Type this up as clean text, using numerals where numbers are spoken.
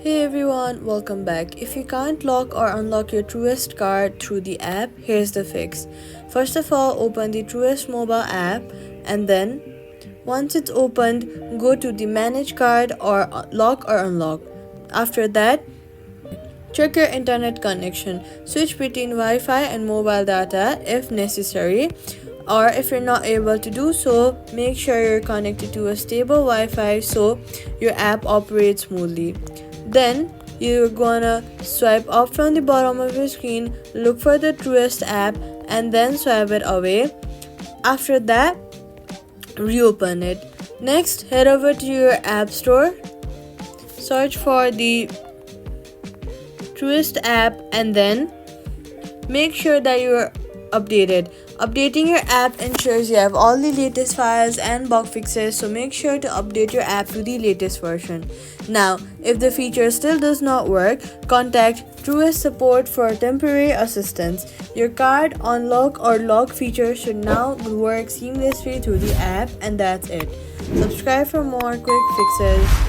Hey everyone, welcome back. If you can't lock or unlock your Truist card through the app, here's the fix. First of all, open the Truist mobile app and then once it's opened, go to the manage card or lock or unlock. After that, check your internet connection. Switch between Wi-Fi and mobile data if necessary. Or if you're not able to do so, make sure you're connected to a stable Wi-Fi so your app operates smoothly. Then you're gonna swipe up from the bottom of your screen, look for the Truist app and then swipe it away. After that, reopen it. Next, head over to your app store, search for the Truist app and then make sure that you're updated. Updating your app ensures you have all the latest files and bug fixes, so make sure to update your app to the latest version. Now, if the feature still does not work, contact Truist support for temporary assistance. Your card unlock or lock feature should now work seamlessly through the app, and that's it. Subscribe for more quick fixes.